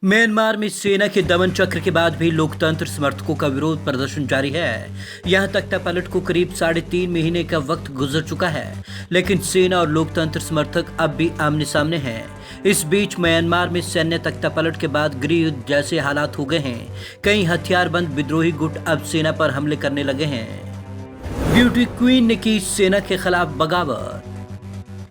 Myanmar में सेना के दमन चक्र के बाद भी लोकतंत्र समर्थकों का विरोध प्रदर्शन जारी है। यहां तख्तापलट को करीब 3.5 महीने का वक्त गुजर चुका है, लेकिन सेना और लोकतंत्र समर्थक अब भी आमने सामने हैं। इस बीच म्यांमार में सैन्य तख्तापलट के बाद गृह युद्ध जैसे हालात हो गए हैं। कई हथियारबंद विद्रोही गुट अब सेना पर हमले करने लगे हैं। ब्यूटी क्वीन ने की सेना के खिलाफ बगावत।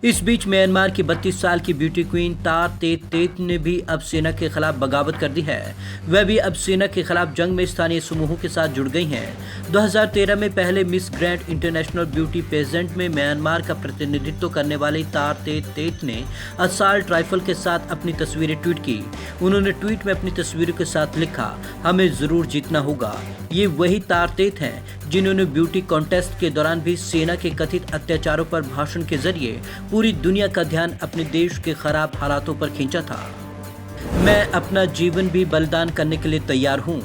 इस बीच म्यांमार की 32 साल की ब्यूटी क्वीन तार तेत तेत ने भी अब सेना के खिलाफ बगावत कर दी है। वह भी अब सेना के खिलाफ जंग में स्थानीय समूहों के साथ जुड़ गई हैं। 2013 में पहले Miss Grand International beauty pageant में म्यांमार का प्रतिनिधित्व करने वाली तार तेत तेत ने असाल्ट राइफल के साथ अपनी तस्वीरें ट्वीट की। उन्होंने ट्वीट में अपनी तस्वीरों के साथ लिखा, हमें जरूर जीतना होगा। ये वही तार तेत हैं जिन्होंने ब्यूटी कॉन्टेस्ट के दौरान भी सेना के कथित अत्याचारों पर भाषण के जरिए पूरी दुनिया का ध्यान अपने देश के खराब हालातों पर खींचा था। मैं अपना जीवन भी बलिदान करने के लिए तैयार हूं।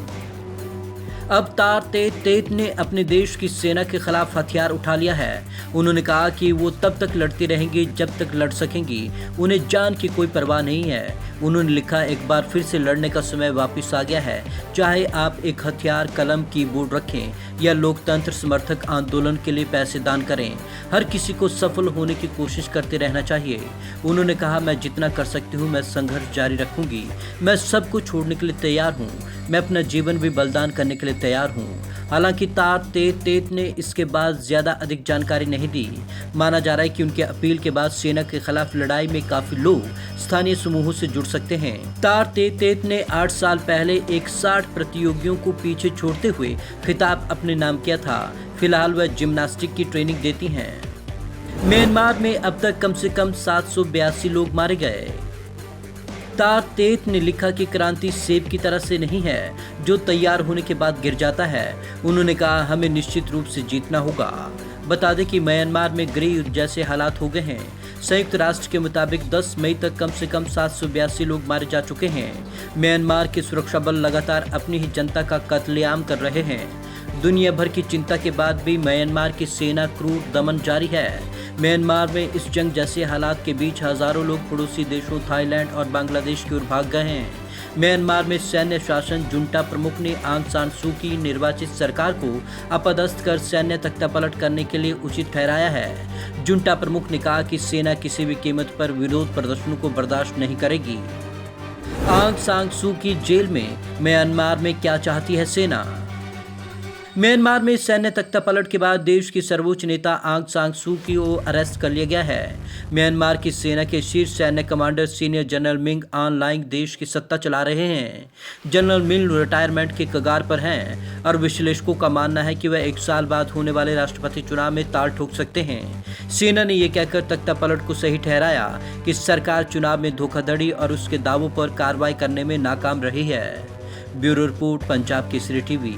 अब तार तेत तेत ने अपने देश की सेना के खिलाफ हथियार उठा लिया है। उन्होंने कहा कि वो तब तक लड़ती रहेंगी जब तक लड़ सकेंगी। उन्हें जान की कोई परवाह नहीं है। उन्होंने लिखा, एक बार फिर से लड़ने का समय वापस आ गया है। चाहे आप एक हथियार, कलम, कीबोर्ड रखें या लोकतंत्र समर्थक आंदोलन के लिए पैसे दान करें, हर किसी को सफल होने की कोशिश करते रहना चाहिए। उन्होंने कहा, मैं जितना कर सकती हूँ मैं संघर्ष जारी रखूंगी। मैं सब कुछ छोड़ने के लिए तैयार हूँ। मैं अपना जीवन भी बलिदान करने के लिए तैयार हूँ। हालांकि तार तेत तेत ने इसके बाद ज्यादा अधिक जानकारी नहीं दी। माना जा रहा है कि उनके अपील के बाद सेना के खिलाफ लड़ाई में काफी लोग स्थानीय समूहों से जुड़ सकते हैं। तार तेत तेत ने 8 साल पहले 60 प्रतियोगियों को पीछे छोड़ते हुए खिताब अपने नाम किया था। फिलहाल वह जिम्नास्टिक की ट्रेनिंग देती हैं। म्यांमार में अब तक कम से कम 782 लोग मारे गए। तार तेत ने लिखा कि क्रांति सेब की तरह से नहीं है जो तैयार होने के बाद गिर जाता है। उन्होंने कहा, हमें निश्चित रूप से जीतना होगा। बता दें कि म्यांमार में गृह युद्ध जैसे हालात हो गए हैं। संयुक्त राष्ट्र के मुताबिक 10 मई तक कम से कम 782 लोग मारे जा चुके हैं। म्यांमार के सुरक्षा बल लगातार अपनी ही जनता का कत्लेआम कर रहे हैं। दुनिया भर की चिंता के बाद भी म्यांमार की सेना क्रूर दमन जारी है। म्यांमार में इस जंग जैसे हालात के बीच हजारों लोग पड़ोसी देशों थाईलैंड और बांग्लादेश की ओर भाग गए हैं। म्यांमार में सैन्य शासन जुंटा प्रमुख ने आंग सान सू की निर्वाचित सरकार को अपदस्थ कर सैन्य तख्तापलट करने के लिए उचित ठहराया है। जुंटा प्रमुख ने कहा कि सेना किसी भी कीमत पर विरोध प्रदर्शनों को बर्दाश्त नहीं करेगी। आंग सान सू की जेल में म्यांमार में क्या चाहती है सेना। म्यांमार में सैन्य तख्तापलट के बाद देश की सर्वोच्च नेता आंग सान सू की को अरेस्ट कर लिया गया है। म्यांमार की सेना के शीर्ष सैन्य commander senior general Ming on lying देश की सत्ता चला रहे हैं। जनरल मिंग रिटायरमेंट के कगार पर हैं और विश्लेषकों का मानना है कि वह 1 साल बाद होने वाले राष्ट्रपति चुनाव में ताल ठोक सकते हैं। सेना ने यह कहकर तख्तापलट को सही ठहराया कि सरकार चुनाव में धोखाधड़ी और उसके दावों पर कार्रवाई करने में नाकाम रही है। Bureau report, Punjab Kesari TV.